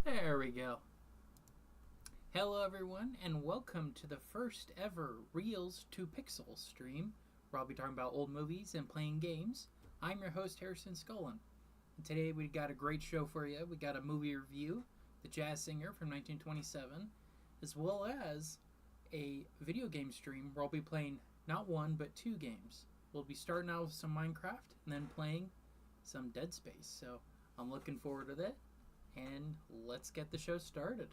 There we go. Hello, everyone, and welcome to the first ever Reels to Pixels stream, where I'll be talking about old movies and playing games. I'm your host, Harrison Scullin, and today we got a great show for you. We got a movie review, The Jazz Singer from 1927, as well as a video game stream where I'll be playing not one but two games. We'll be starting out with some Minecraft and then playing some Dead Space. So I'm looking forward to that, and let's get the show started.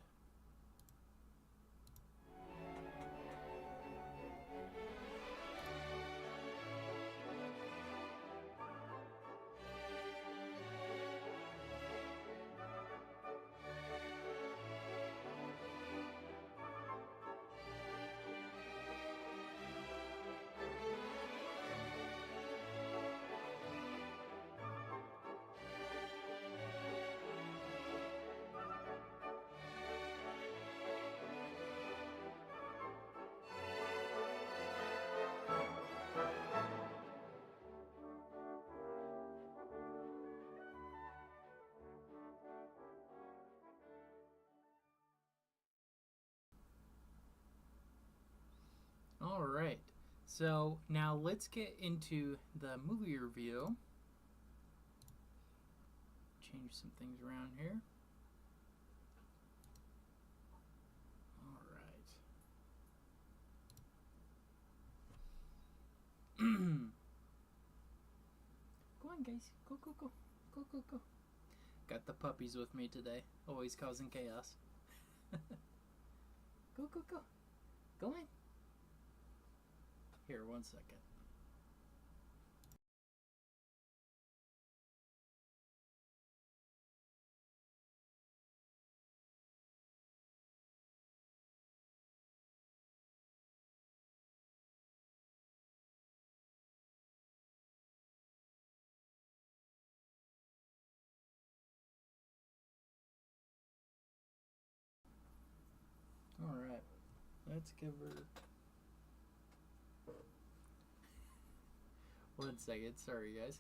All right. So now let's get into the movie review. Change some things around here. All right. Go on, guys. Go, go, go. Go, go, go. Got the puppies with me today, always causing chaos. Go, go, go. Go in. Here, 1 second. All right. Let's give her 1 second. Sorry, guys.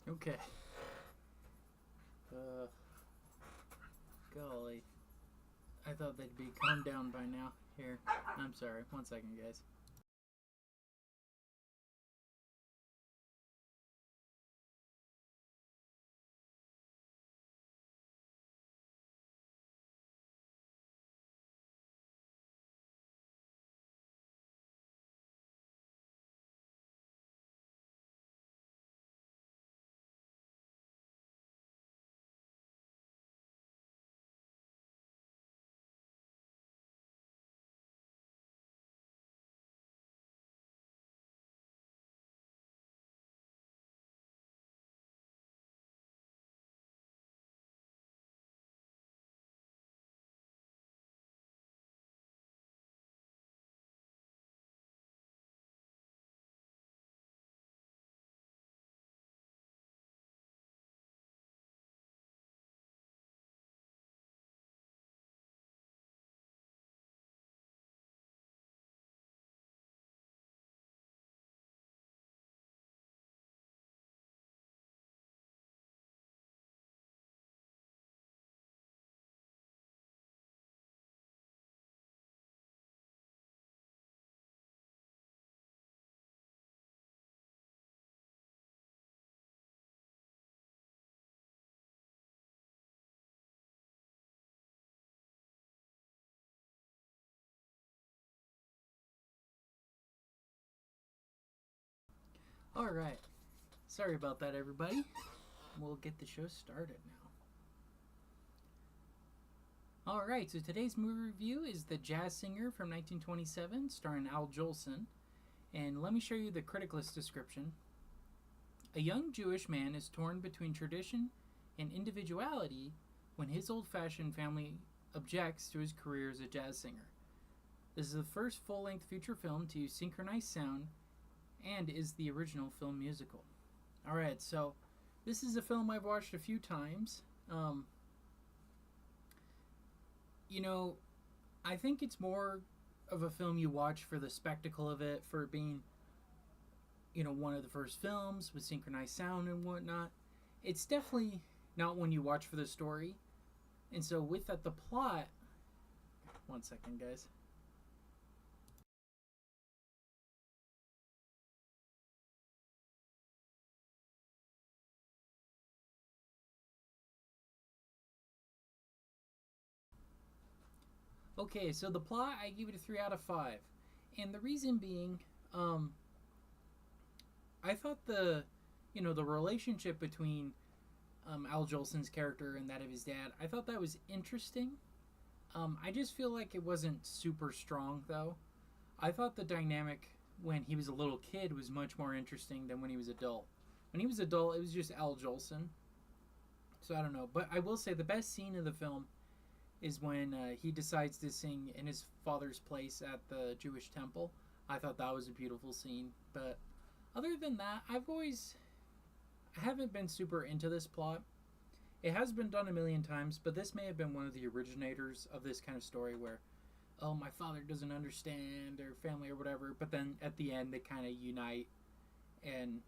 Okay. Uh, Golly. I thought they'd be calmed down by now. Here. I'm sorry. 1 second, guys. All right. Sorry about that, everybody. We'll get the show started now. All right, so today's movie review is The Jazz Singer from 1927, starring Al Jolson. And let me show you the critic list description. A young Jewish man is torn between tradition and individuality when his old-fashioned family objects to his career as a jazz singer. This is the first full-length feature film to use synchronized sound and is the original film musical. Alright, so this is a film I've watched a few times. I think it's more of a film you watch for the spectacle of it, for being, one of the first films with synchronized sound and whatnot. It's definitely not one you watch for the story. And so with that, the plot... One second, guys. Okay, so the plot, I give it a 3 out of 5. And the reason being, I thought the relationship between Al Jolson's character and that of his dad, I thought that was interesting. I just feel like it wasn't super strong, though. I thought the dynamic when he was a little kid was much more interesting than when he was adult. When he was adult, it was just Al Jolson. So I don't know. But I will say the best scene of the film is when he decides to sing in his father's place at the Jewish temple. I thought that was a beautiful scene. But other than that, I haven't been super into this plot. It has been done a million times, but this may have been one of the originators of this kind of story where, oh, my father doesn't understand their family or whatever, but then at the end they kind of unite and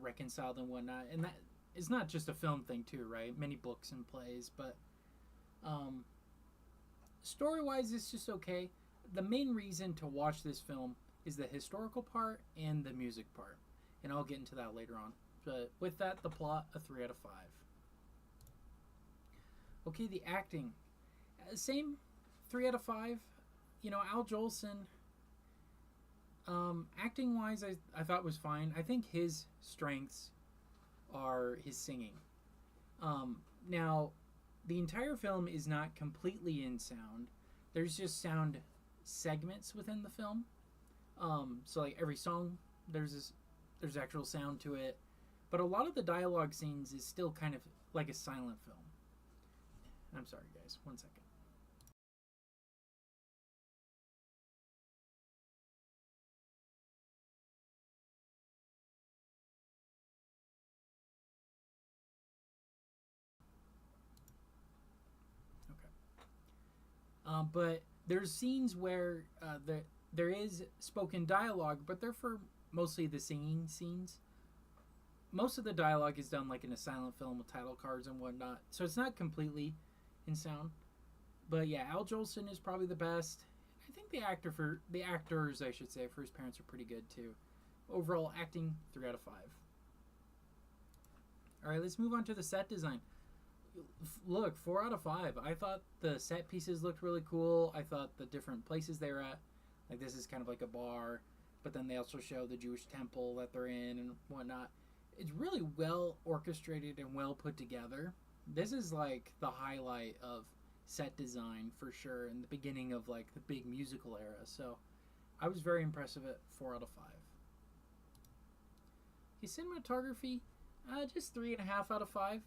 reconcile and whatnot. And that is not just a film thing too, right? Many books and plays, but story-wise, it's just okay. The main reason to watch this film is the historical part and the music part, and I'll get into that later on. But with that, the plot, a 3 out of 5. Okay, the acting, same 3 out of 5. Al Jolson, acting-wise, I thought was fine. I think his strengths are his singing. Now, the entire film is not completely in sound. There's just sound segments within the film. So like every song, there's actual sound to it. But a lot of the dialogue scenes is still kind of like a silent film. I'm sorry, guys. 1 second. Okay. But there's scenes where there is spoken dialogue, but they're for mostly the singing scenes. Most of the dialogue is done like in a silent film with title cards and whatnot, so it's not completely in sound. But yeah, Al Jolson is probably the best. I think the actors, I should say, for his parents are pretty good too. Overall acting, 3 out of 5. All right, let's move on to the set design. Look, 4 out of 5. I thought the set pieces looked really cool. I thought the different places they were at, like this is kind of like a bar, but then they also show the Jewish temple that they're in and whatnot. It's really well orchestrated and well put together. This is like the highlight of set design for sure in the beginning of like the big musical era. So I was very impressed with it. 4 out of 5. His cinematography, just 3.5 out of 5.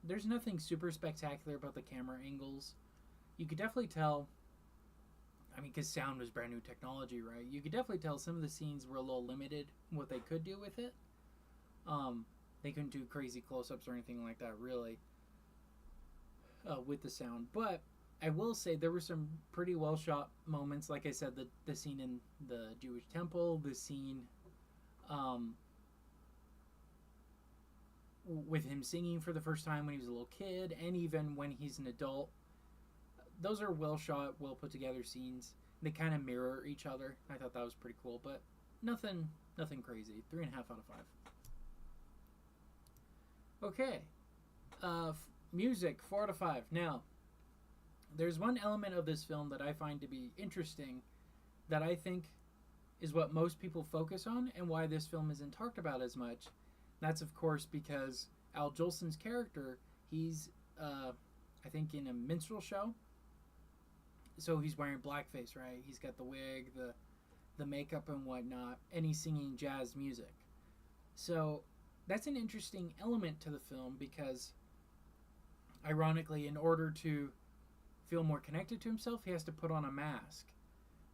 There's nothing super spectacular about the camera angles. You could definitely tell, because sound was brand new technology, right? You could definitely tell some of the scenes were a little limited in what they could do with it. They couldn't do crazy close-ups or anything like that, really, with the sound. But I will say there were some pretty well-shot moments. Like I said, the scene in the Jewish temple, the scene with him singing for the first time when he was a little kid, and even when he's an adult. Those are well-shot, well-put-together scenes. They kind of mirror each other. I thought that was pretty cool, but nothing crazy. 3.5 out of 5. Okay. Music, 4 out of 5. Now, there's one element of this film that I find to be interesting that I think is what most people focus on and why this film isn't talked about as much. That's, of course, because Al Jolson's character, he's, I think, in a minstrel show. So he's wearing blackface, right? He's got the wig, the makeup, and whatnot, and he's singing jazz music. So that's an interesting element to the film because, ironically, in order to feel more connected to himself, he has to put on a mask.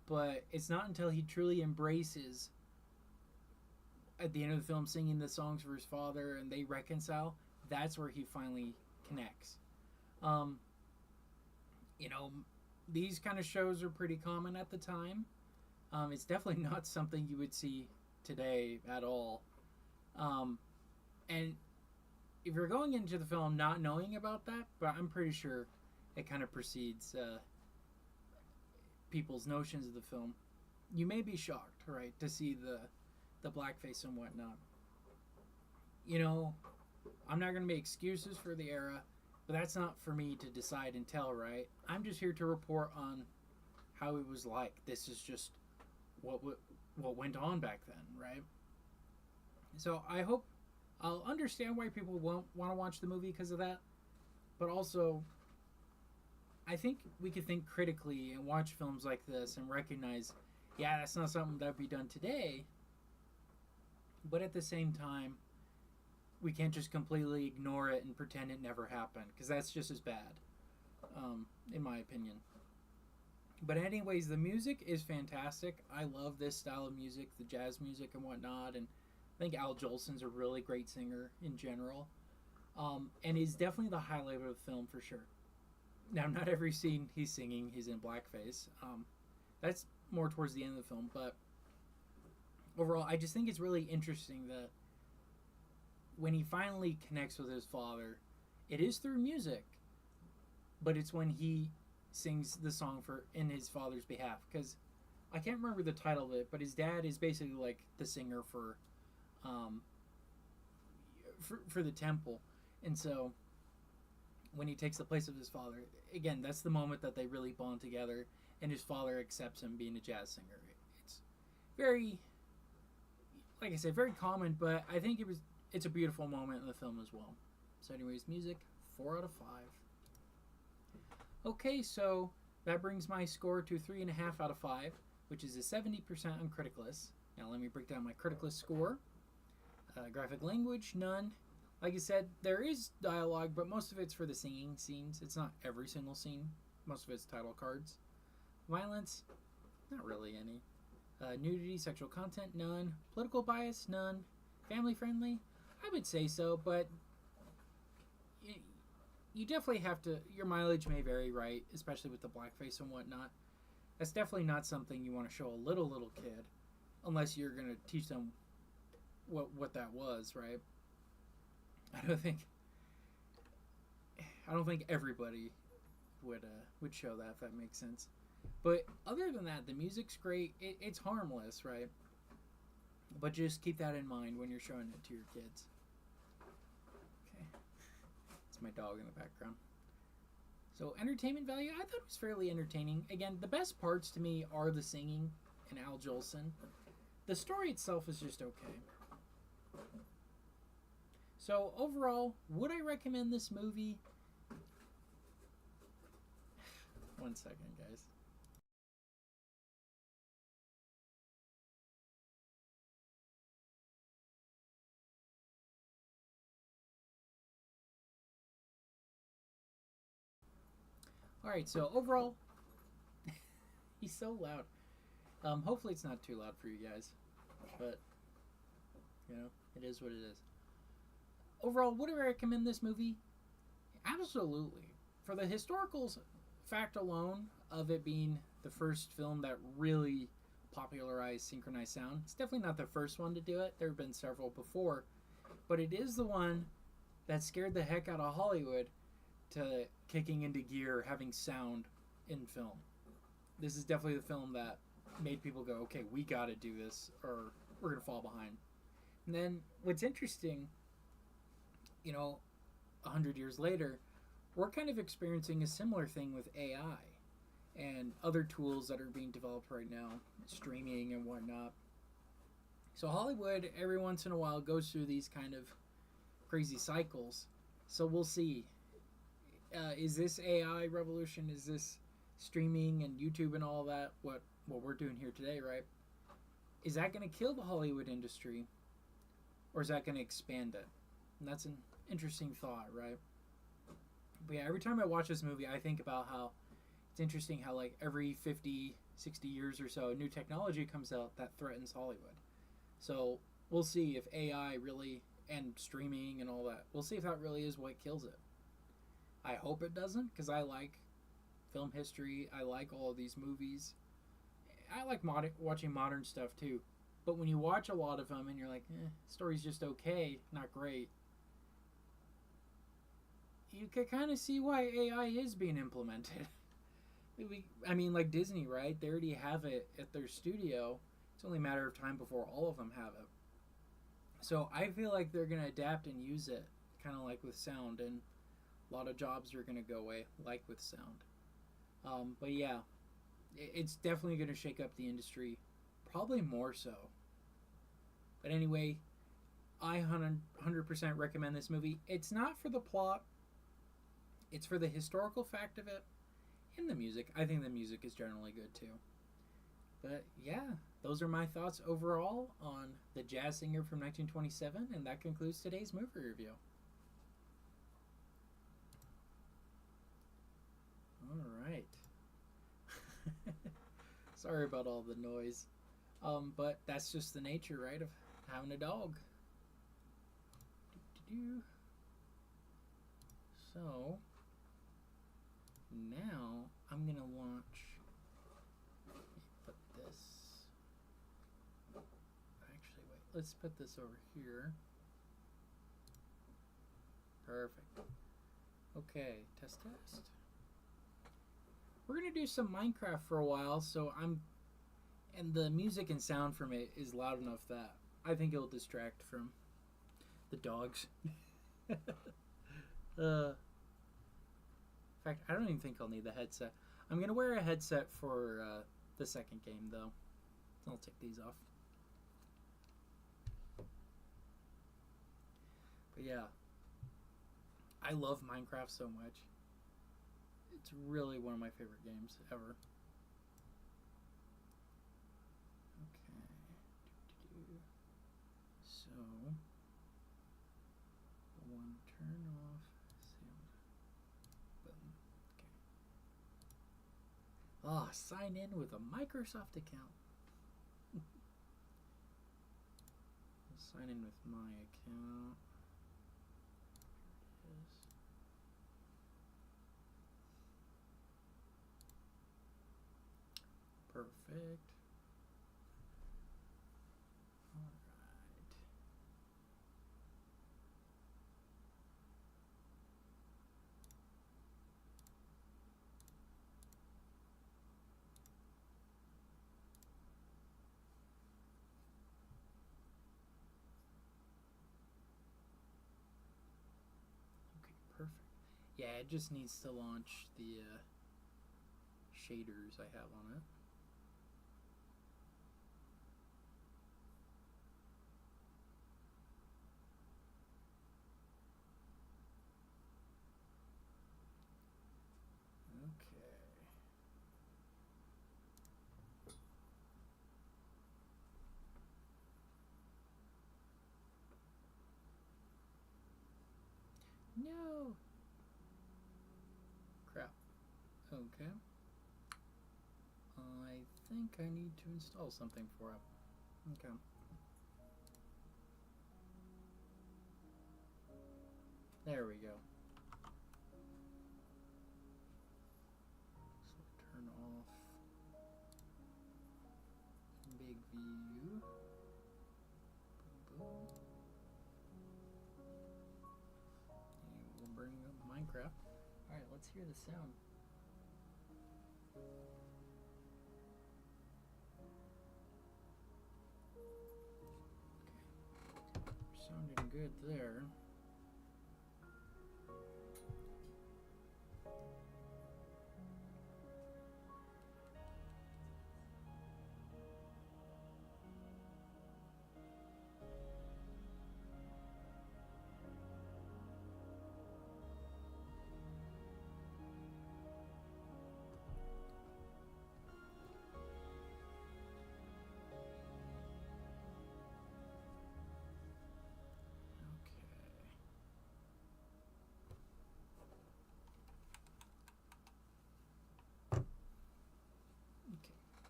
But it's not until he truly embraces, at the end of the film, singing the songs for his father and they reconcile, that's where he finally connects. Um, you know, these kind of shows are pretty common at the time. It's definitely not something you would see today at all. Um, and if you're going into the film not knowing about that, but I'm pretty sure it kind of precedes people's notions of the film, you may be shocked, right, to see the blackface and whatnot. You know, I'm not going to make excuses for the era, but that's not for me to decide and tell, right? I'm just here to report on how it was like. This is just what went on back then, right? So I hope I'll understand why people won't want to watch the movie because of that, but also I think we could think critically and watch films like this and recognize, yeah, that's not something that would be done today, but at the same time, we can't just completely ignore it and pretend it never happened because that's just as bad, in my opinion. But anyways, the music is fantastic. I love this style of music, the jazz music and whatnot, and I think Al Jolson's a really great singer in general, and he's definitely the highlight of the film for sure. Now, not every scene he's singing, he's in blackface. That's more towards the end of the film, but overall, I just think it's really interesting that when he finally connects with his father, it is through music, but it's when he sings the song for in his father's behalf. Because I can't remember the title of it, but his dad is basically like the singer um, for the temple, and so when he takes the place of his father, again, that's the moment that they really bond together, and his father accepts him being a jazz singer. It's very, like I said, very common, but I think it's a beautiful moment in the film as well. So, anyways, music 4 out of 5. Okay, so that brings my score to 3.5 out of 5, which is a 70% on Criticalist. Now, let me break down my Criticalist score. Graphic language, none. Like I said, there is dialogue, but most of it's for the singing scenes. It's not every single scene. Most of it's title cards. Violence, not really any. Nudity, sexual content, none. Political bias, none. Family friendly, I would say so, but you definitely have to. Your mileage may vary, right? Especially with the blackface and whatnot. That's definitely not something you want to show a little kid, unless you're gonna teach them what that was, right? I don't think everybody would show that, if that makes sense. But other than that, the music's great. It's harmless, right? But just keep that in mind when you're showing it to your kids. Okay, it's my dog in the background. So entertainment value, I thought it was fairly entertaining. Again, the best parts to me are the singing and Al Jolson. The story itself is just okay. So overall, would I recommend this movie? One second, guys. Alright, so overall, he's so loud. Hopefully it's not too loud for you guys. But, it is what it is. Overall, would I recommend this movie? Absolutely. For the historical fact alone of it being the first film that really popularized synchronized sound, it's definitely not the first one to do it. There have been several before. But it is the one that scared the heck out of Hollywood to kicking into gear, having sound in film. This is definitely the film that made people go, okay, we got to do this or we're going to fall behind. And then what's interesting, 100 years later, we're kind of experiencing a similar thing with AI. and other tools that are being developed right now, streaming and whatnot. So Hollywood, every once in a while, goes through these kind of crazy cycles. So we'll see. Is this AI revolution? Is this streaming and YouTube and all that? What we're doing here today, right? Is that going to kill the Hollywood industry, or is that going to expand it? And that's an interesting thought, right? But yeah, every time I watch this movie, I think about how it's interesting how like every 50, 60 years or so, new technology comes out that threatens Hollywood. So we'll see if AI really, and streaming and all that, we'll see if that really is what kills it. I hope it doesn't, because I like film history. I like all of these movies. I like watching modern stuff too. But when you watch a lot of them and you're like, story's just okay, not great, you can kind of see why AI is being implemented. I mean, like Disney, right? They already have it at their studio. It's only a matter of time before all of them have it. So I feel like they're going to adapt and use it, kind of like with sound, and a lot of jobs are going to go away, like with sound. But yeah, it's definitely going to shake up the industry, probably more so. But anyway, I 100% recommend this movie. It's not for the plot, it's for the historical fact of it and the music. I think the music is generally good too. But yeah, those are my thoughts overall on The Jazz Singer from 1927, and that concludes today's movie review. All right. Sorry about all the noise. But that's just the nature, right, of having a dog. So, now I'm going to launch. Put this. Actually, wait. Let's put this over here. Perfect. Okay, test. We're going to do some Minecraft for a while, so and the music and sound from it is loud enough that I think it'll distract from the dogs. In fact, I don't even think I'll need the headset. I'm going to wear a headset for the second game, though. I'll take these off. But yeah, I love Minecraft so much. It's really one of my favorite games ever. Okay. So, one turn off. Boom. Okay. Ah, sign in with a Microsoft account. Sign in with my account. Perfect. All right. Okay, perfect. Yeah, it just needs to launch the shaders I have on it. No. Crap. Okay. I think I need to install something for it. Okay. There we go. So turn off big view. Boom, boom. And we'll bring up Minecraft. Alright, let's hear the sound. Okay. Sounding good there.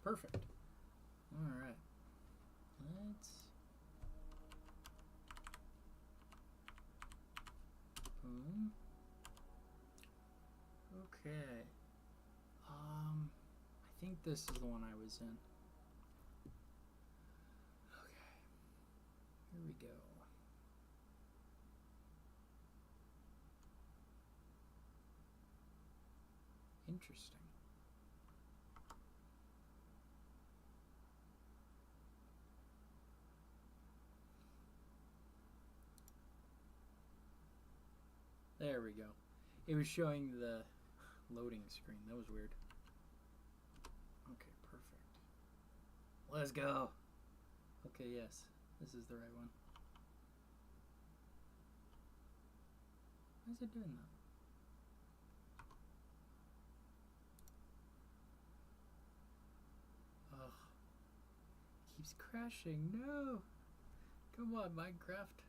Perfect. Alright. Let's... Boom. Okay. I think this is the one I was in. Okay. Here we go. Interesting. There we go. It was showing the loading screen. That was weird. Okay, perfect. Let's go. Okay, yes. This is the right one. Why is it doing that? Ugh. It keeps crashing. No. Come on, Minecraft.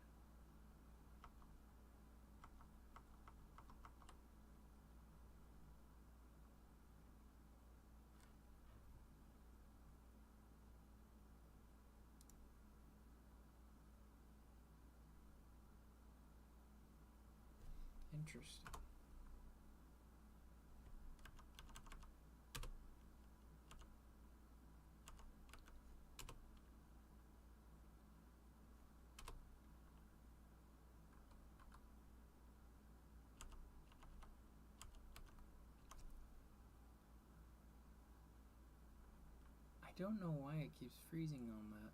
Interesting. I don't know why it keeps freezing on that.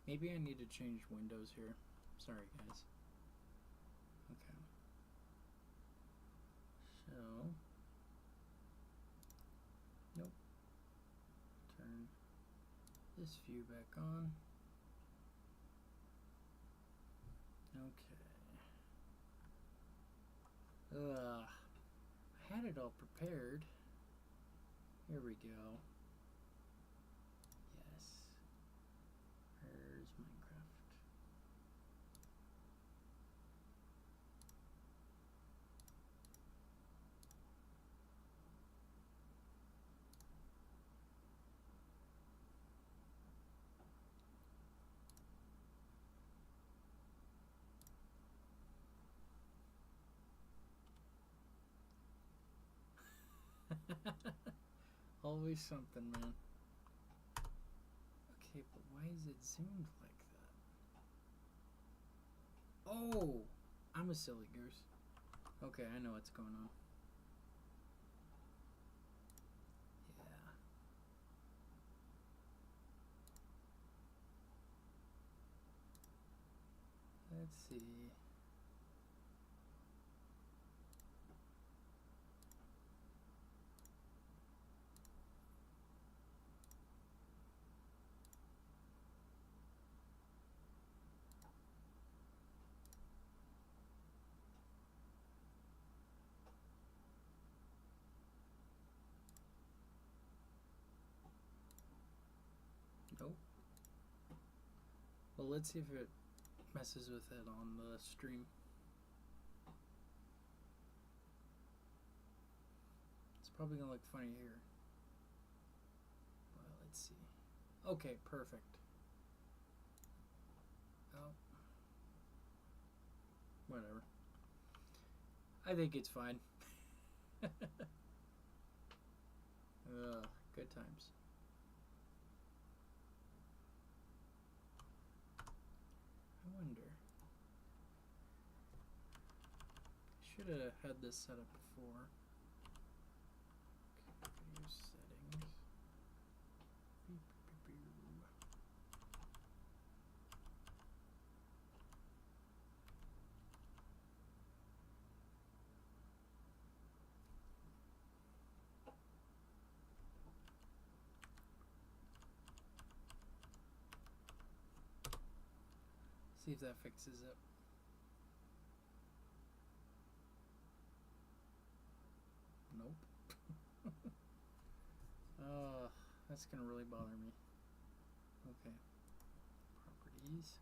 Maybe I need to change windows here. Sorry, guys. Okay. So, nope. Turn this view back on. Okay. I had it all prepared. Here we go. Yes. Where's Minecraft? Always something, man. Okay, but why is it zoomed like that? Oh! I'm a silly goose. Okay, I know what's going on. Yeah. Let's see. Nope. Well, let's see if it messes with it on the stream. It's probably gonna look funny here. Well, let's see. Okay, perfect. Oh. Whatever. I think it's fine. Ugh, good times. I wonder. Should have had this set up before. Okay, video settings. See if that fixes it. Nope. That's gonna really bother me. Okay. Properties.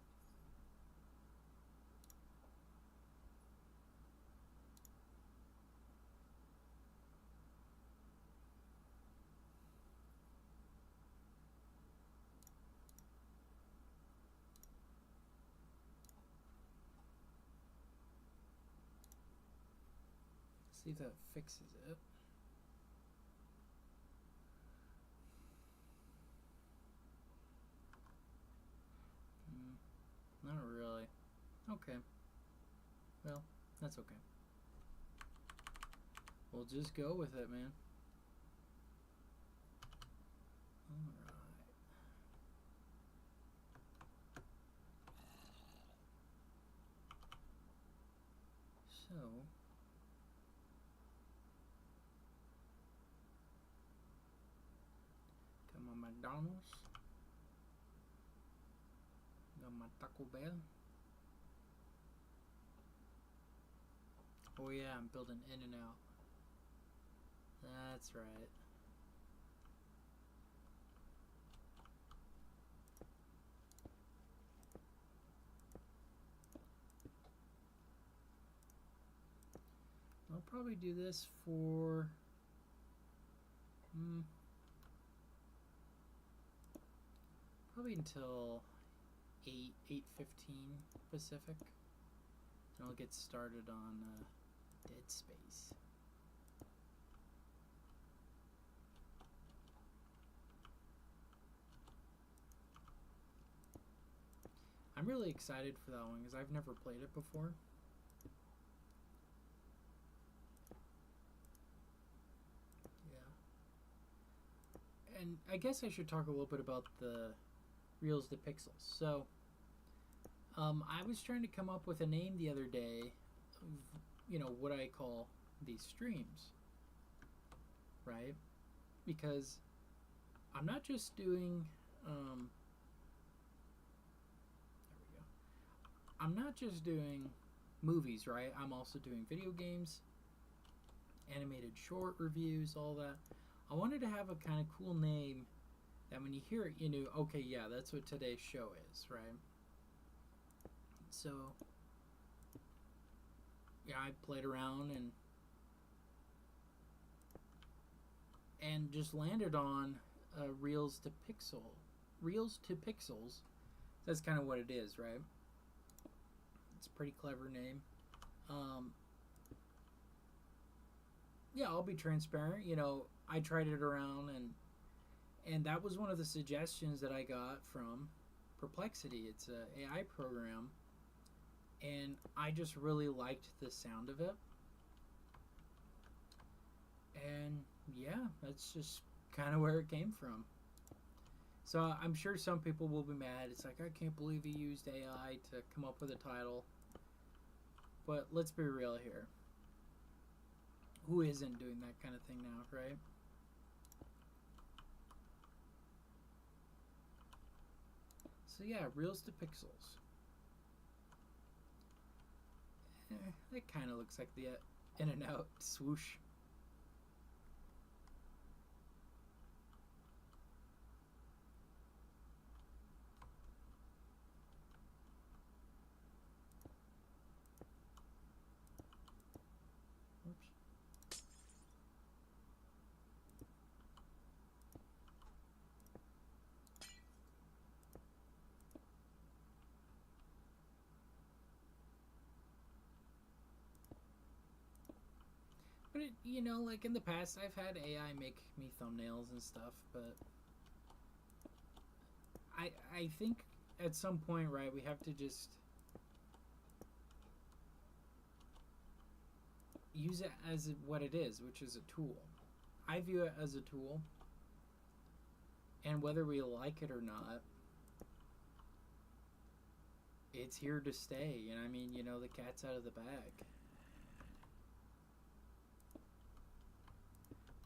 See if that fixes it. Not really. Okay. Well, that's okay. We'll just go with it, man. Alright. So, got my McDonald's. Got my Taco Bell. Oh yeah, I'm building In-N-Out. That's right. I'll probably do this for probably until 8:15 Pacific, and I'll get started on Dead Space. I'm really excited for that one because I've never played it before. And I guess I should talk a little bit about the Reels to Pixels. So, I was trying to come up with a name the other day of, what I call these streams, right? Because I'm not just doing, there we go. I'm not just doing movies, right? I'm also doing video games, animated short reviews, all that. I wanted to have a kind of cool name that when you hear it, you know, okay, yeah, that's what today's show is, right? So, yeah, I played around and just landed on Reels to Pixels. That's kind of what it is, right? It's a pretty clever name. Yeah, I'll be transparent. I tried it around, and that was one of the suggestions that I got from Perplexity. It's an AI program, and I just really liked the sound of it. And yeah, that's just kind of where it came from. So I'm sure some people will be mad. It's like, I can't believe he used AI to come up with a title. But let's be real here. Who isn't doing that kind of thing now, right? So yeah, Reels to Pixels. That kind of looks like the In-N-Out swoosh. But like in the past, I've had AI make me thumbnails and stuff, but I think at some point, right, we have to just use it as what it is, which is a tool. I view it as a tool, and whether we like it or not, it's here to stay. And I mean, the cat's out of the bag.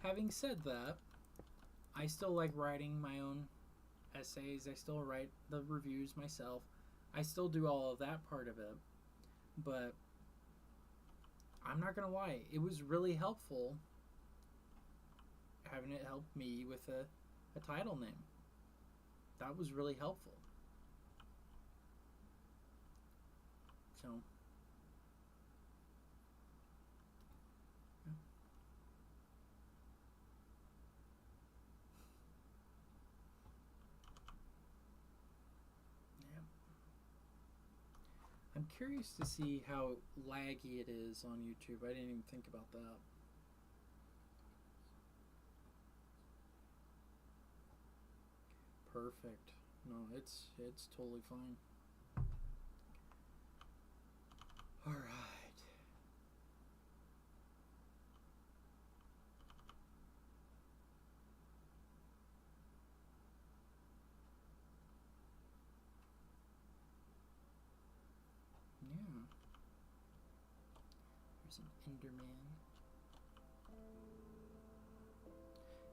Having said that, I still like writing my own essays. I still write the reviews myself. I still do all of that part of it. But I'm not going to lie, it was really helpful having it help me with a title name. That was really helpful. So, I'm I'm curious to see how laggy it is on YouTube. I didn't even think about that. Perfect. No, it's totally fine. All right. Yeah. There's an Enderman.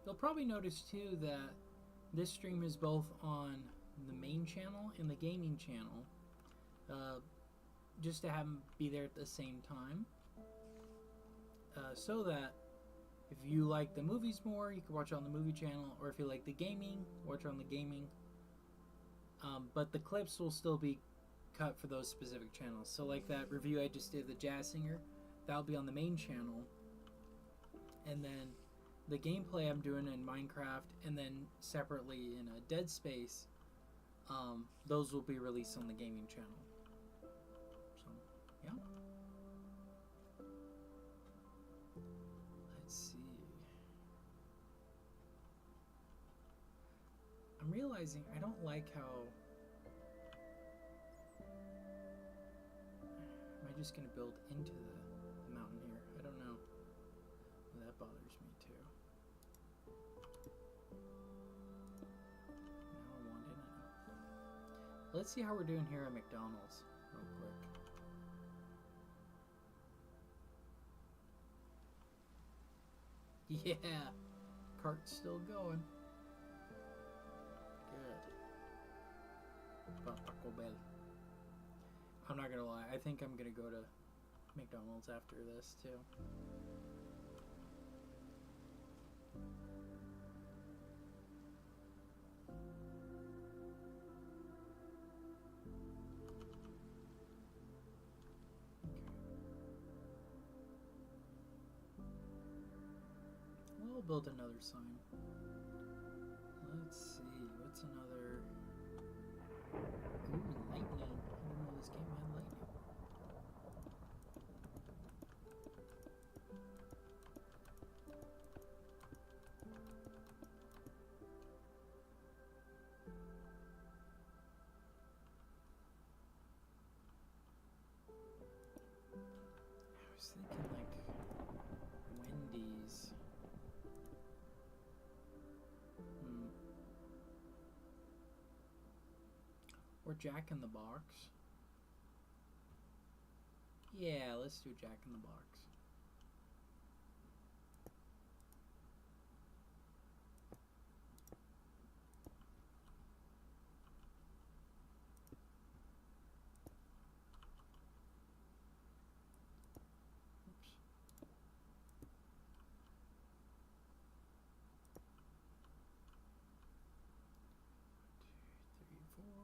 You'll probably notice too that this stream is both on the main channel and the gaming channel, just to have them be there at the same time, so that if you like the movies more, you can watch it on the movie channel, or if you like the gaming, watch it on the gaming. But the clips will still be cut for those specific channels. So like that review I just did, the Jazz Singer, that'll be on the main channel, and then the gameplay I'm doing in Minecraft, and then separately in a Dead Space, those will be released on the gaming channel. So, yeah. Let's see. I'm realizing I don't like how... Am I just going to build into the mountain here? I don't know. That bothers me too. Now I want in it. Let's see how we're doing here at McDonald's real quick. Yeah, cart's still going. Good. Taco Bell. I'm not gonna lie, I think I'm gonna go to McDonald's after this too. We'll build another sign. Let's see, what's another... Ooh, lightning. I didn't know this game had lightning. I was thinking like Wendy's. Or Jack in the Box. Yeah, let's do Jack in the Box. Oops. 1, 2, 3, 4.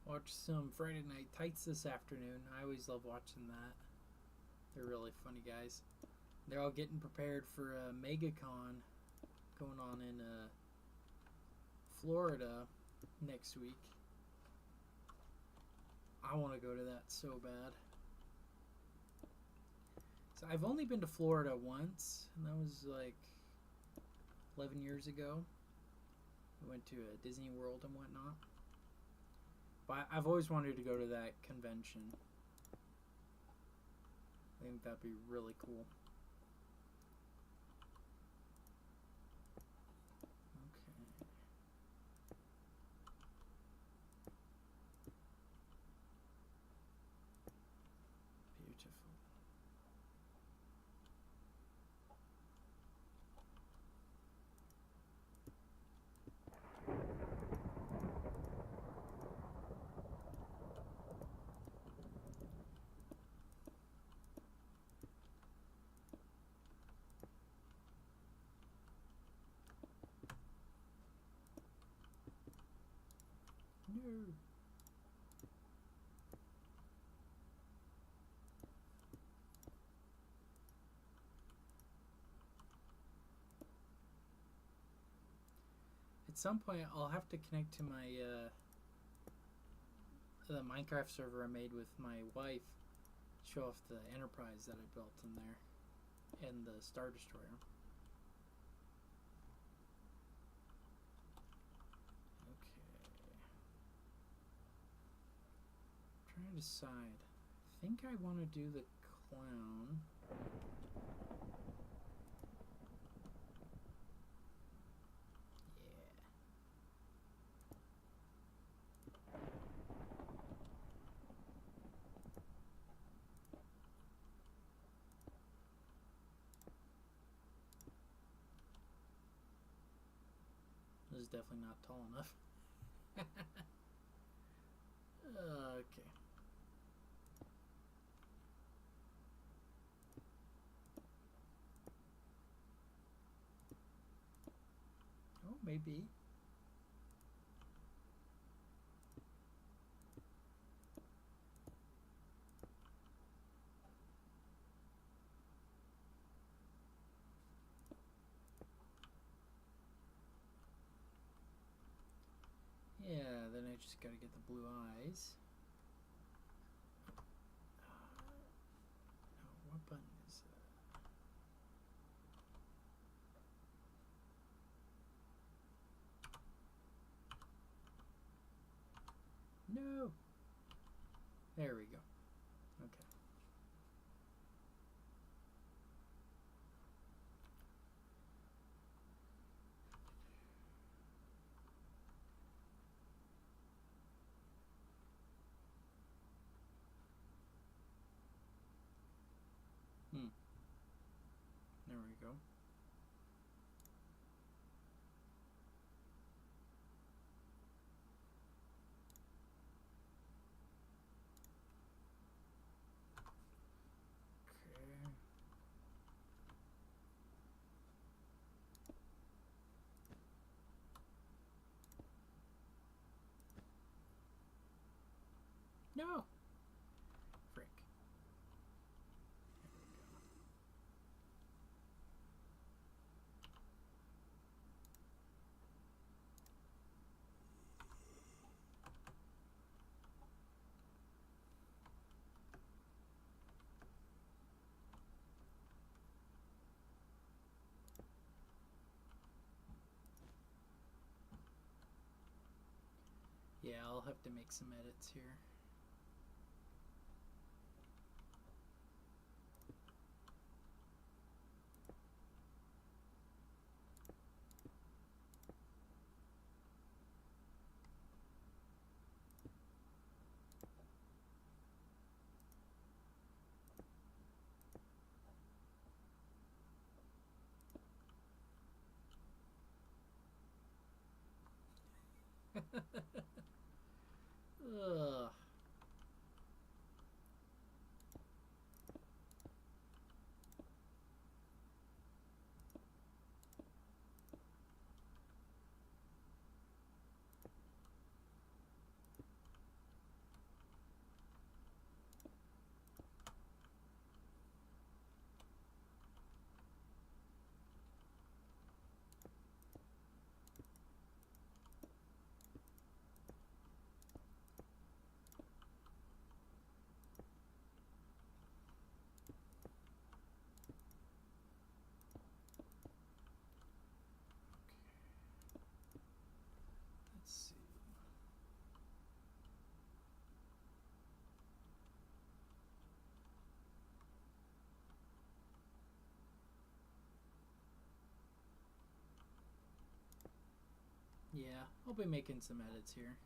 Watched some Friday Night Tights this afternoon. I always love watching that. They're really funny guys. They're all getting prepared for MegaCon going on in Florida next week. I want to go to that so bad. So I've only been to Florida once, and that was like 11 years ago. We went to Disney World and whatnot. But I've always wanted to go to that convention. I think that'd be really cool. Okay. Beautiful. At some point, I'll have to connect to my the Minecraft server I made with my wife. Show off the Enterprise that I built in there and the Star Destroyer. Okay. I'm trying to decide. I think I want to do the clown. This is definitely not tall enough. Okay. Oh, maybe. Yeah, then I just gotta get the blue eyes. No, what button is that? No! There we go. Okay. There we go. Okay. No! Frick. There we go. Yeah, I'll have to make some edits here. Ugh. Let's see. Yeah, I'll be making some edits here.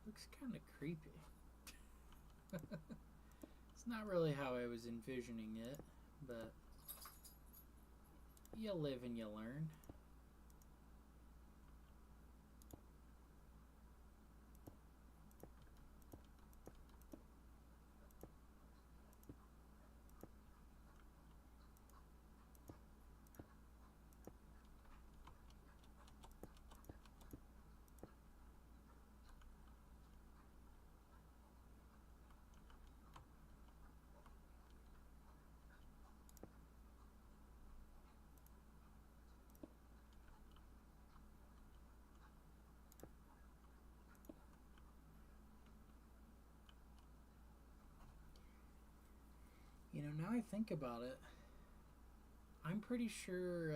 Looks kind of creepy. It's not really how I was envisioning it, but you live and you learn. now I think about it, I'm pretty sure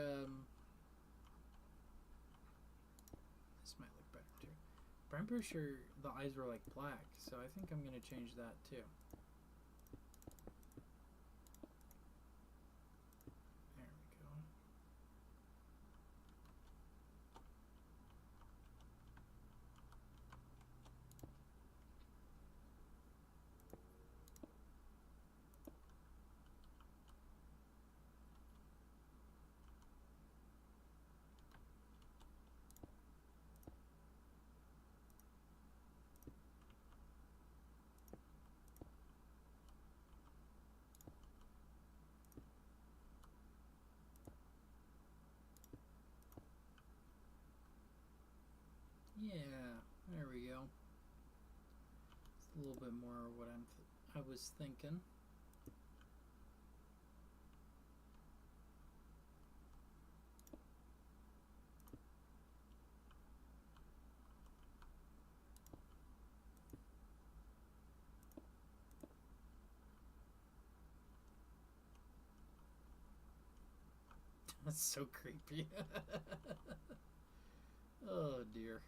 this might look better too. But I'm pretty sure the eyes were like black, so I think I'm gonna change that too. There we go. Yeah, there we go. It's a little bit more what I was thinking. That's so creepy. Oh dear.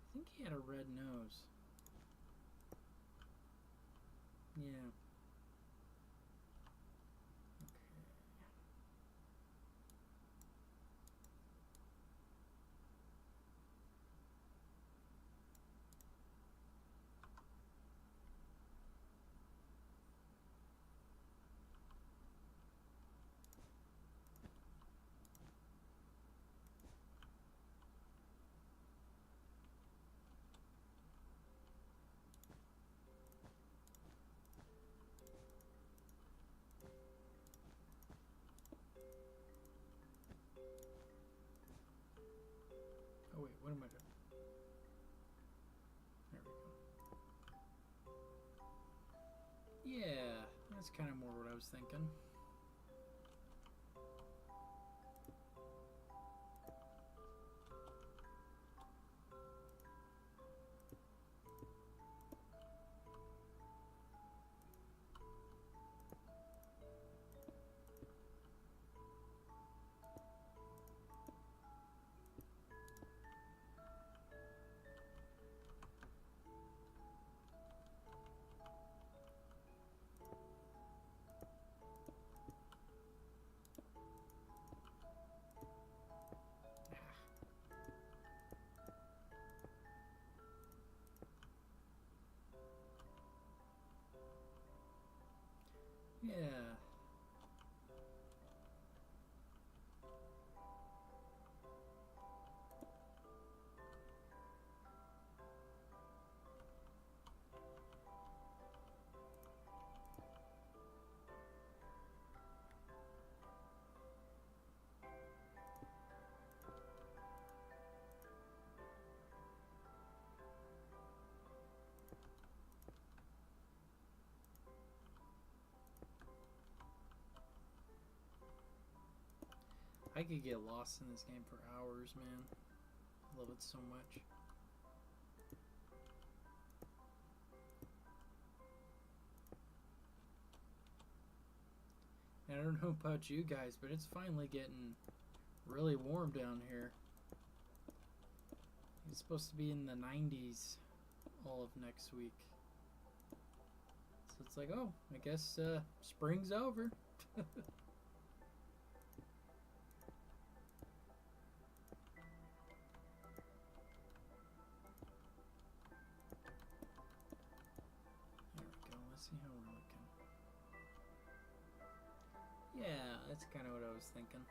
I think he had a red nose. Yeah. Oh wait, what am I doing? There we go. Yeah, that's kind of more what I was thinking. Yeah. I could get lost in this game for hours, man. I love it so much. And I don't know about you guys, but it's finally getting really warm down here. It's supposed to be in the 90s all of next week. So it's like, oh, I guess spring's over. There we go. Let's see how we're looking. Yeah, that's kind of what I was thinking.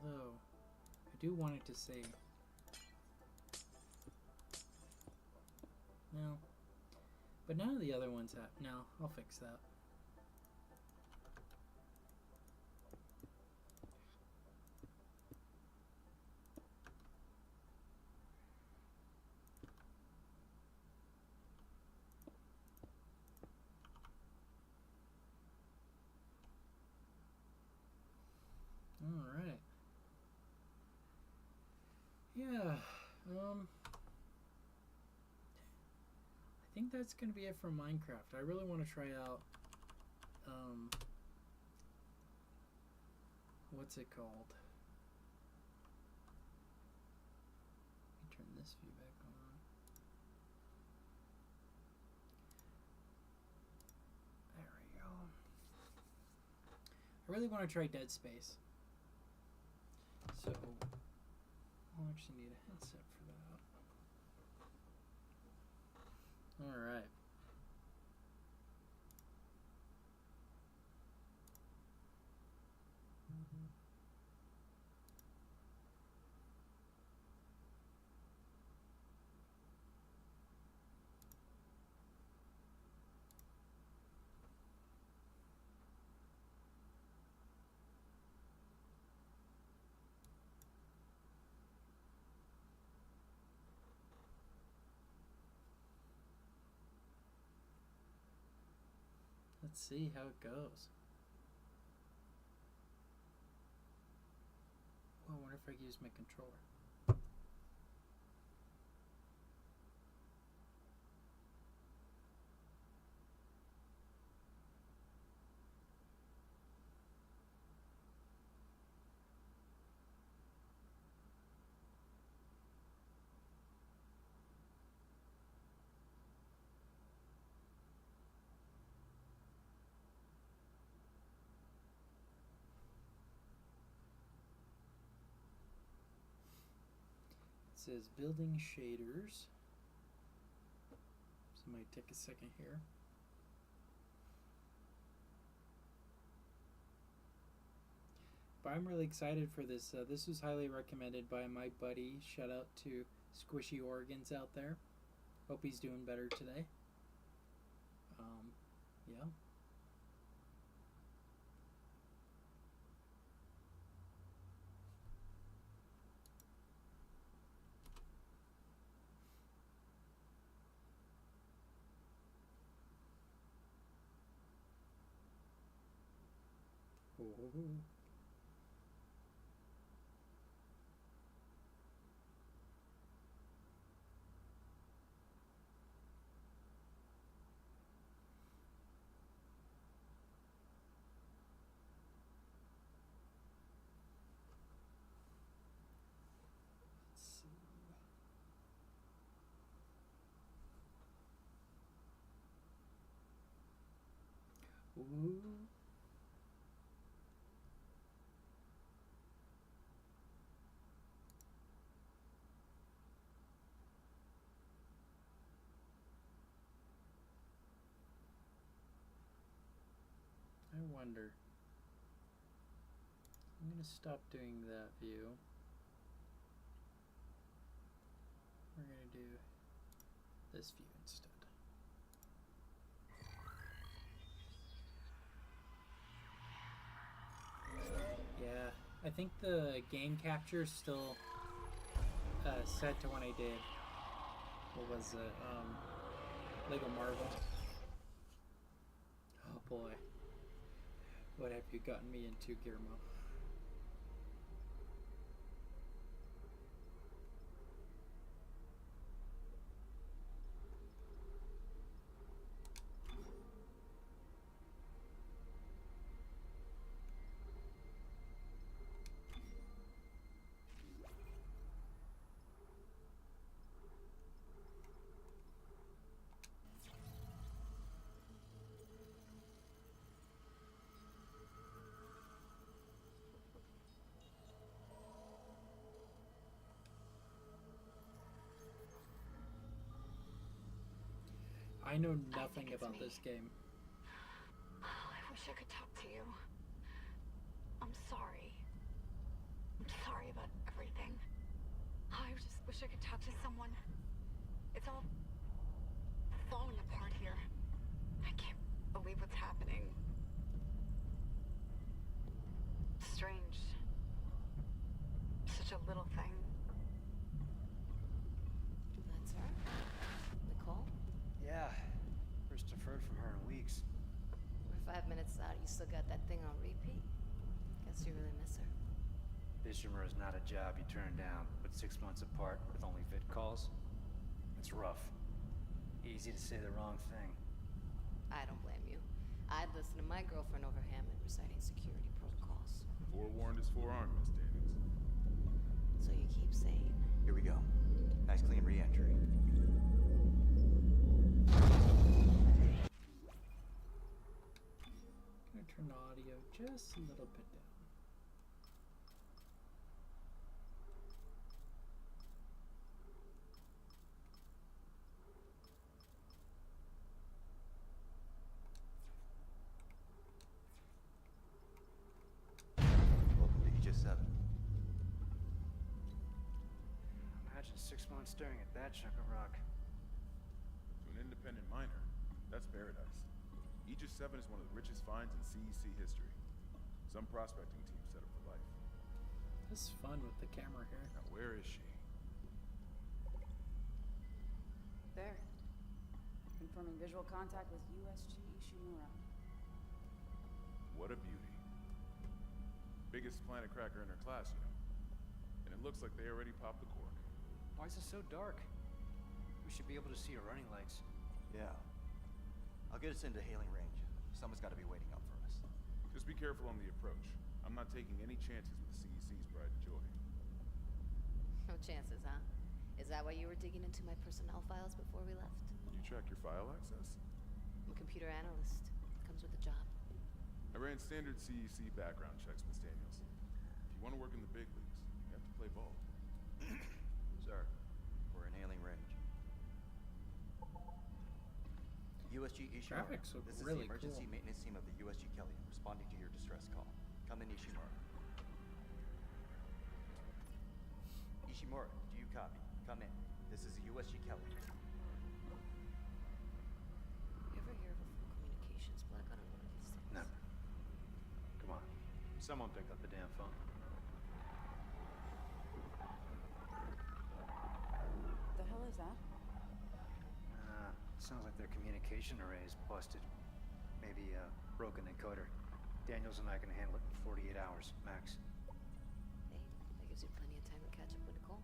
Although, I do want it to save. No. But none of the other ones have. No, I'll fix that. Alright. Yeah. I think that's going to be it for Minecraft. I really want to try out, what's it called? Let me turn this view back on. There we go. I really want to try Dead Space. So, I'll actually need a headset for that. Alright. Let's see how it goes. Oh, I wonder if I can use my controller. It says building shaders. So it might take a second here. But I'm really excited for this. This was highly recommended by my buddy. Shout out to Squishy Organs out there. Hope he's doing better today. Yeah. Oh. Ooh. I wonder. I'm going to stop doing that view. We're going to do this view instead. Yeah, I think the game capture is still set to when I did. What was it? Lego Marvel. Oh boy. What have you gotten me into, Guillermo? I know nothing about this game. Oh, I wish I could talk to you. I'm sorry. I'm sorry about everything. wish I could talk to someone. It's all falling apart here. I can't believe what's happening. Strange. Such a little thing. That's her? Nicole? Yeah. First I've heard from her in weeks. We're 5 minutes out. You still got that thing on repeat? Guess you really miss her. Bishamer is not a job you turn down, but 6 months apart with only vid calls? It's rough. Easy to say the wrong thing. I don't blame you. I'd listen to my girlfriend over Hammond reciting security protocols. Forewarned is forearmed, Miss Daniels. So you keep saying. Here we go. Nice clean re-entry. Gonna turn the audio just a little bit down. Welcome to Aegis 7. Imagine 6 months staring at that chunk of rock. To an independent miner, that's paradise. Aegis 7 is one of the richest finds in CEC history. Some prospecting teams set up for life. This is fun with the camera here. Now, where is she? There. Confirming visual contact with USG Ishimura. What a beauty. Biggest planet cracker in her class, you know. And it looks like they already popped the cork. Why is it so dark? We should be able to see her running legs. Yeah. I'll get us into hailing range. Someone's got to be waiting up for us. Just be careful on the approach. I'm not taking any chances with CEC's pride and joy. No chances, huh? Is that why you were digging into my personnel files before we left? Did you check your file access? I'm a computer analyst. Comes with the job. I ran standard CEC background checks, Miss Daniels. If you want to work in the big leagues, you have to play ball. Sir, we're in hailing range. USG Ishimura. Graphics look This is really the emergency cool. maintenance team of the USG Kelly, responding to your distress call. Come in, Ishimura. Ishimura, do you copy? Come in. This is the USG Kelly. You ever hear of a full communications blackout on one of these things? Never. Come on. Someone pick up the damn phone. The hell is that? Sounds like their communication array is busted. Maybe a broken encoder. Daniels and I can handle it in 48 hours, max. Hey, that gives you plenty of time to catch up with Nicole.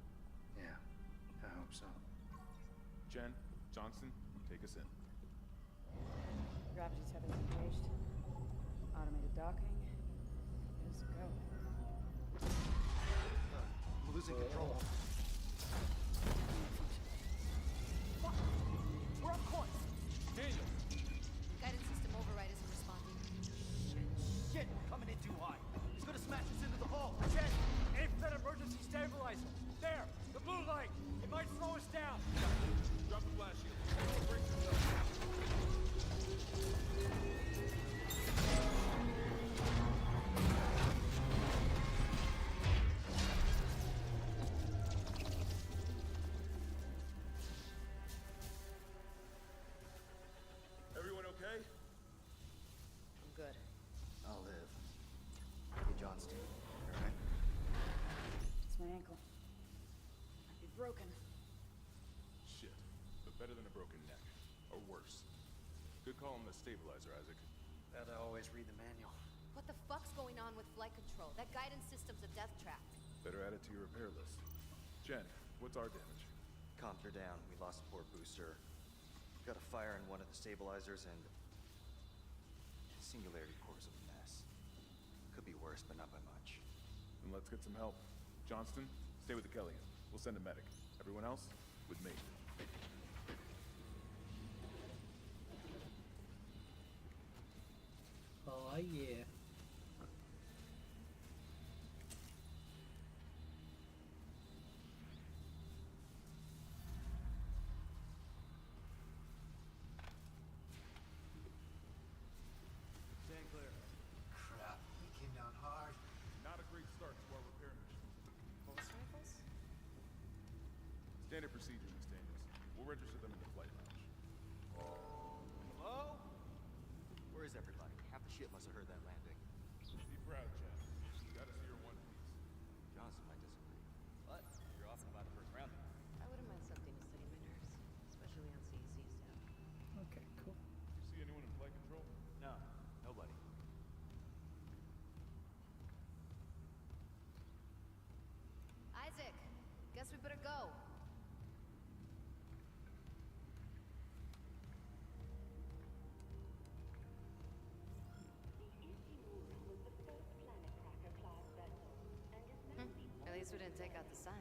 Yeah, I hope so. Jen, Johnston, take us in. Gravity tether engaged. Automated docking. Let's go. I'm losing control. We're on course! Daniel! Guidance system override isn't responding. Shit! Coming in too high. He's gonna smash us into the hull. Jen! Aim for that emergency stabilizer. There! The blue light! It might slow us down! Drop the flash shield. Brace yourself. Everyone okay? I'm good. I'll live. Hey, Johnston. All right? It's my ankle. Might be broken. Shit. But better than a broken neck. Or worse. Good call on the stabilizer, Isaac. Gotta always read the manual. What the fuck's going on with flight control? That guidance system's a death trap. Better add it to your repair list. Jen, what's our damage? Comms are down. We lost the port booster. Got a fire in one of the stabilizers and... Singularity core's a mess. Could be worse, but not by much. Then let's get some help. Johnston, stay with the Kellyan. We'll send a medic. Everyone else, with me. Oh yeah. Stand clear. Crap, we came down hard. Not a great start to our repair mission. Pulse rifles? shit must have heard that landing. Be proud, Chad. You gotta see your One Piece. Johnson might disagree. But you're off in about the first round. I wouldn't mind something to steady my nerves, especially on CEC's staff. Okay, cool. You see anyone in flight control? No, nobody. Isaac, guess we better go. At least we didn't take out the sign.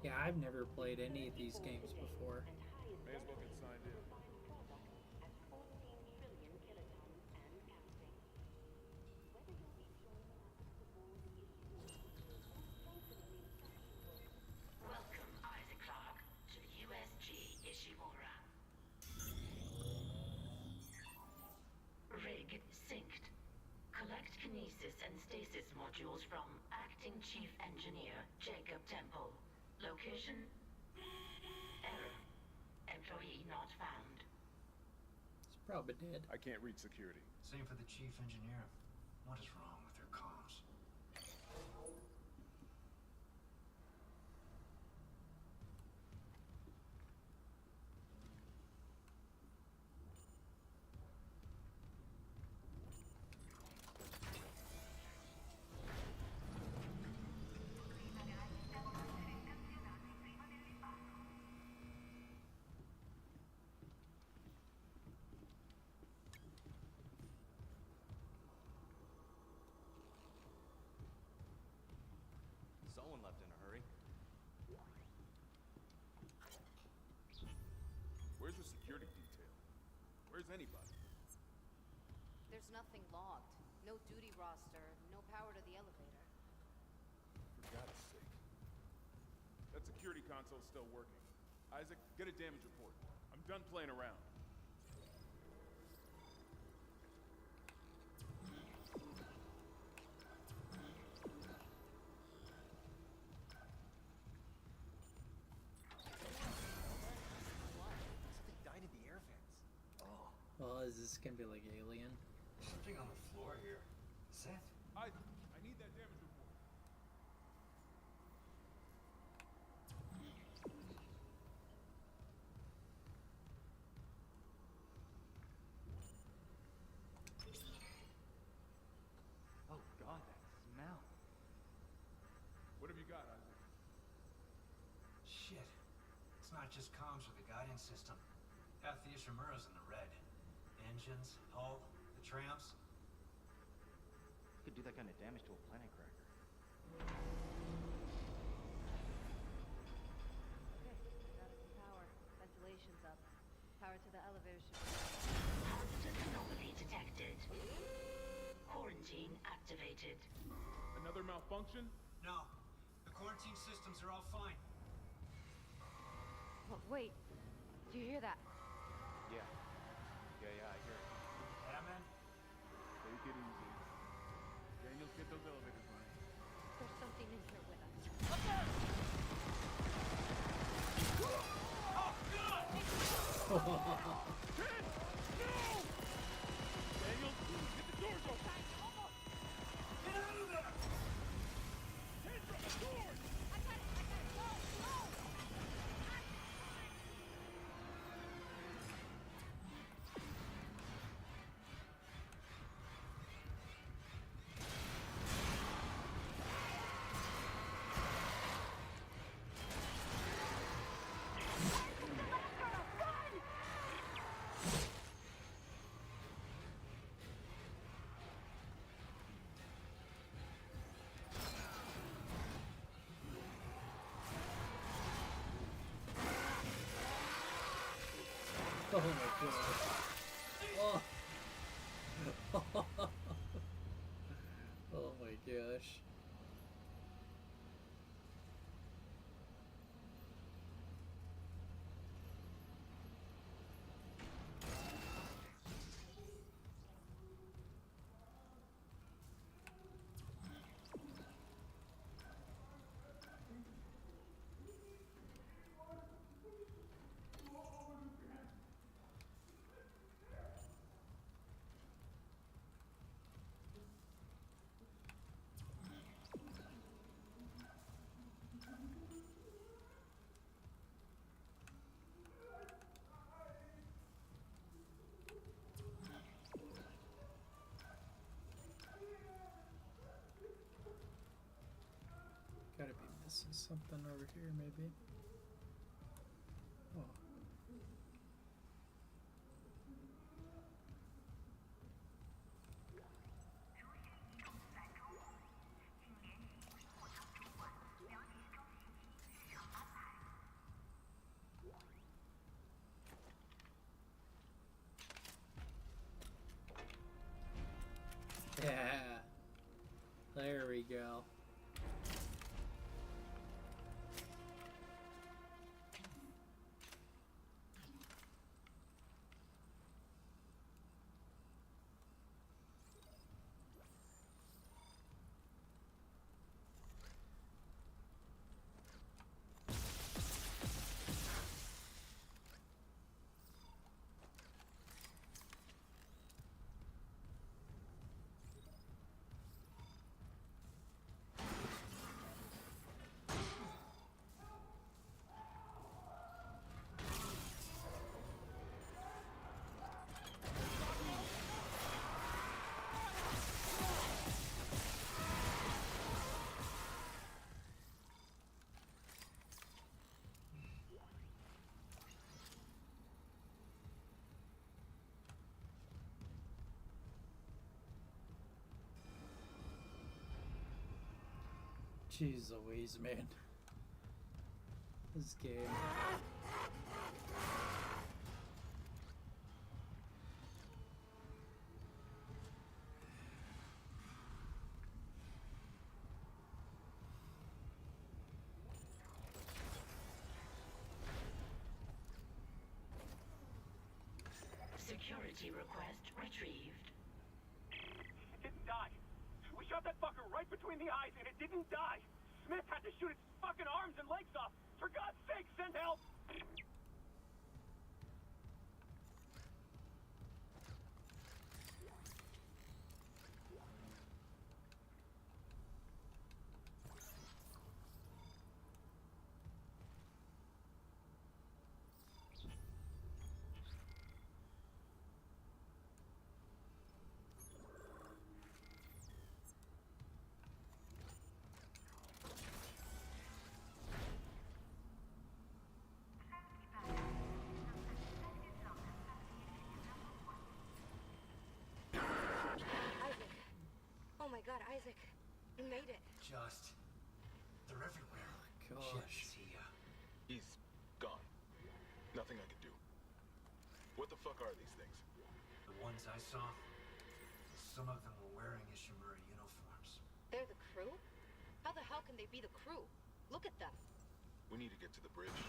Yeah, I've never played any of these games before. May as well get signed in. Welcome, Isaac Clarke, to the USG Ishimura. Rig synced. Collect kinesis and stasis modules from Acting Chief Engineer Jacob Temple. Location? Error. Employee not found. It's probably dead. I can't reach security. Same for the chief engineer. What is wrong with their comms? Someone left in a hurry. Where's the security detail? Where's anybody? There's nothing logged. No duty roster, no power to the elevator. For God's sake. That security console's still working. Isaac, get a damage report. I'm done playing around. Something died in the air vents. Oh. Well, is this gonna be like Alien? Something on the floor here. Seth? Isaac, I need that damage report. Oh God, that smell. What have you got, Isaac? Shit. It's not just comms or the guidance system. Half the Ishimura's in the red. Engines, hull, the tramps. Could do that kind of damage to a planet cracker. Okay, got some power. Ventilation's up. Power to the elevator should Positive anomaly detected. Quarantine activated. Another malfunction? No. The quarantine systems are all fine. Oh, wait. Do you hear that? Yeah. Yeah, I hear it. Yeah, man? Take it easy. Daniels, get those elevators running. There's something in here with us. Daniels, get the doors open! Get out of there! Hands on the doors! Oh my god. Oh. Oh my gosh. This is something over here, maybe. Oh. Yeah. There we go. Jeez Louise, man. This game. Security request retrieved. It didn't die. We shot that fucker right between the eyes and it didn't die. Smith had to shoot its fucking arms and legs off. For God's sake, send help! Oh my god, Isaac. You made it. Just... they're everywhere. Gosh. Shit, see ya. He's gone. Nothing I can do. What the fuck are these things? The ones I saw, some of them were wearing Ishimura uniforms. They're the crew? How the hell can they be the crew? Look at them. We need to get to the bridge.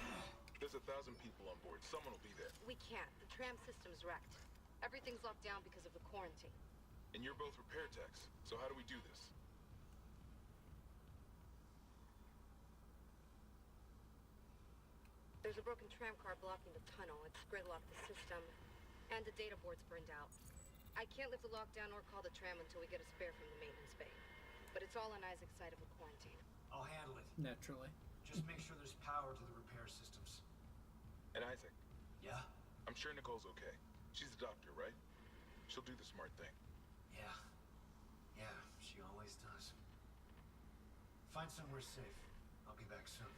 There's 1,000 people on board. Someone will be there. We can't. The tram system's wrecked. Everything's locked down because of the quarantine. And you're both repair techs. So how do we do this? There's a broken tram car blocking the tunnel. It's gridlocked the system. And the data board's burned out. I can't lift the lockdown or call the tram until we get a spare from the maintenance bay. But it's all on Isaac's side of the quarantine. I'll handle it. Naturally. Just make sure there's power to the repair systems. And Isaac, Yeah? I'm sure Nicole's okay. She's a doctor, right? She'll do the smart thing. Yeah. Yeah, she always does. Find somewhere safe. I'll be back soon.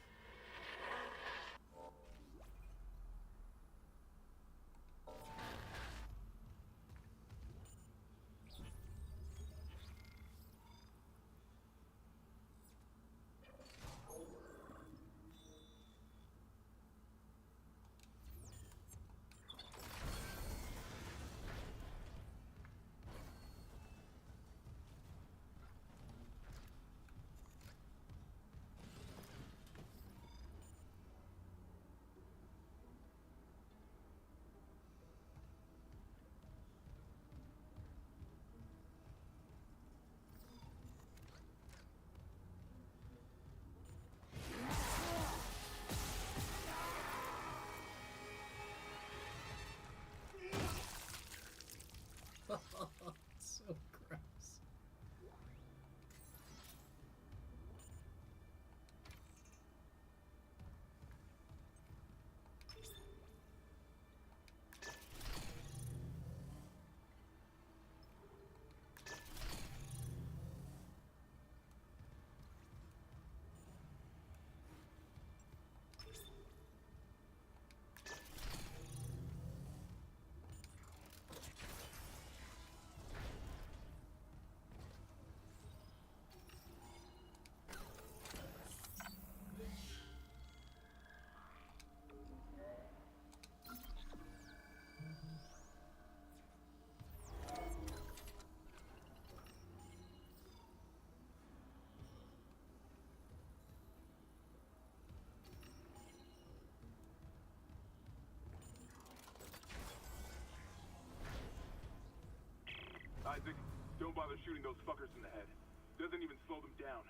Isaac, don't bother shooting those fuckers in the head. Doesn't even slow them down.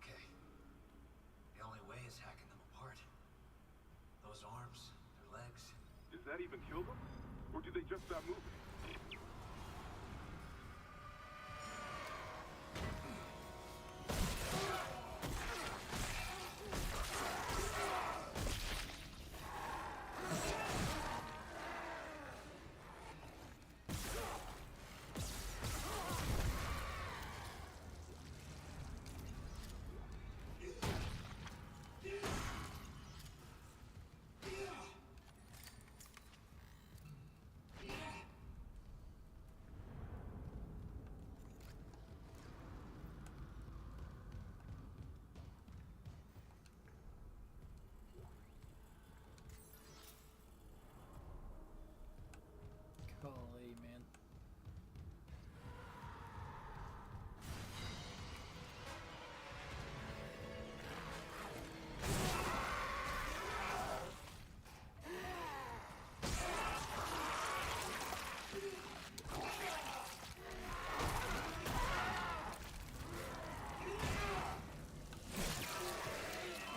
Okay. The only way is hacking them apart. Those arms, their legs. Does that even kill them? Or do they just stop moving? Golly, man.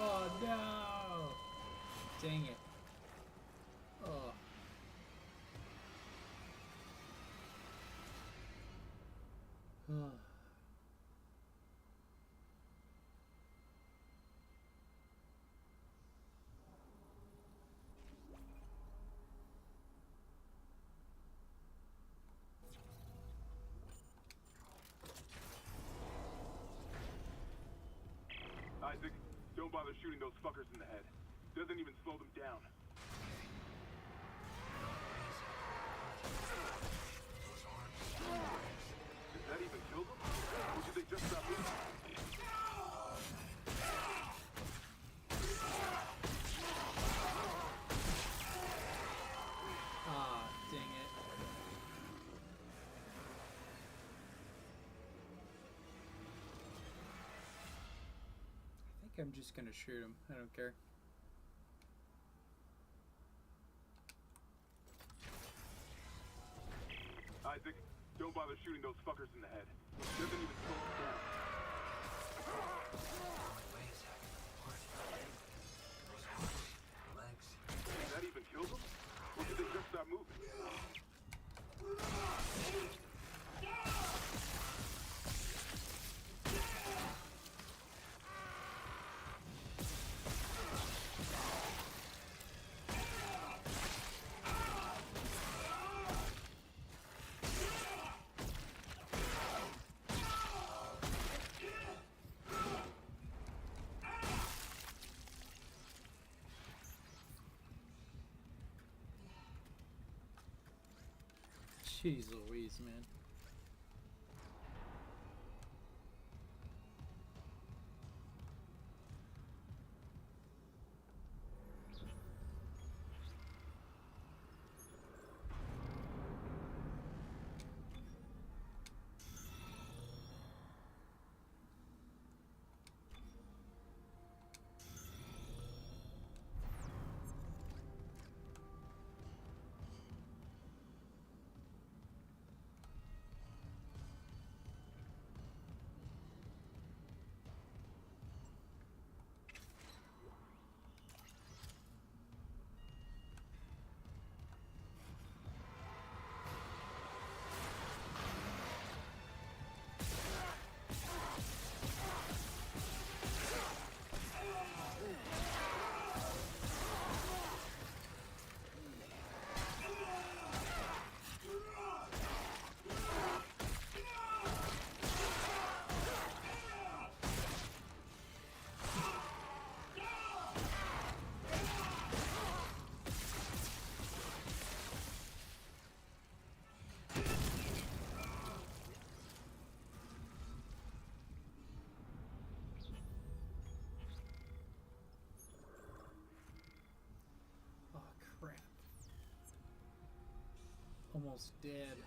Oh no! Dang it. Oh. Isaac, don't bother shooting those fuckers in the head. Doesn't even slow them down. Does that even kill them? Or do they just stop moving? Ah, dang it. I think I'm just gonna shoot him. I don't care. Isaac, don't bother shooting those fuckers in the head. Doesn't even slow them down. Does that even kill them? Or do they just stop moving? Jeez Louise, man. Almost dead.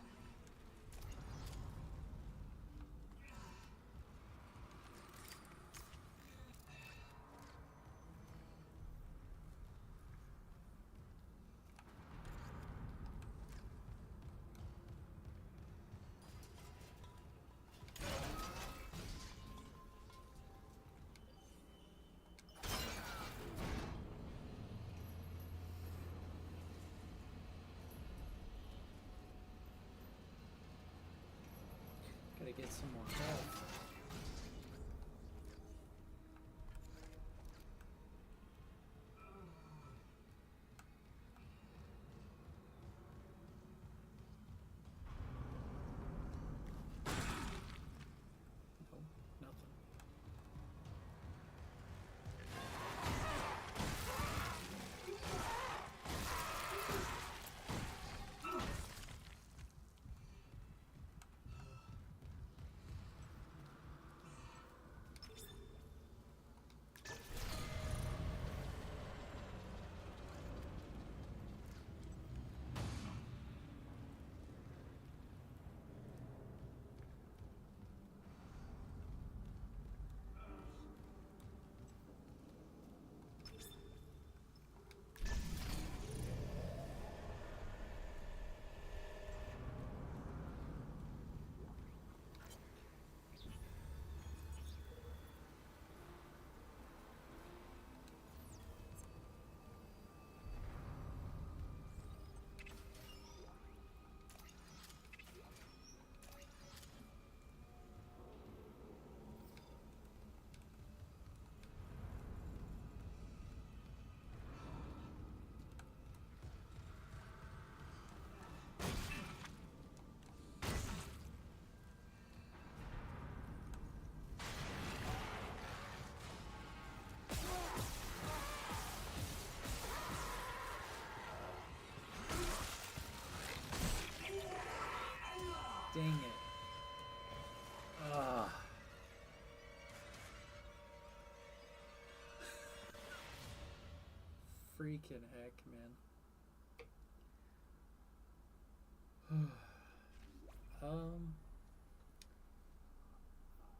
some more health. Nope, nothing. Dang it. Ah. Freaking heck, man.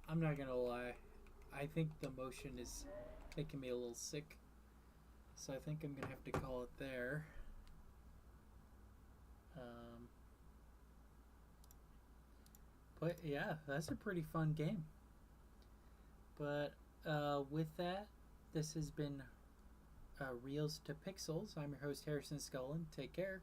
I'm not gonna lie. I think the motion is making me a little sick. So I think I'm gonna have to call it there. But yeah, that's a pretty fun game. But with that, this has been Reels to Pixels. I'm your host, Harrison Scullin. Take care.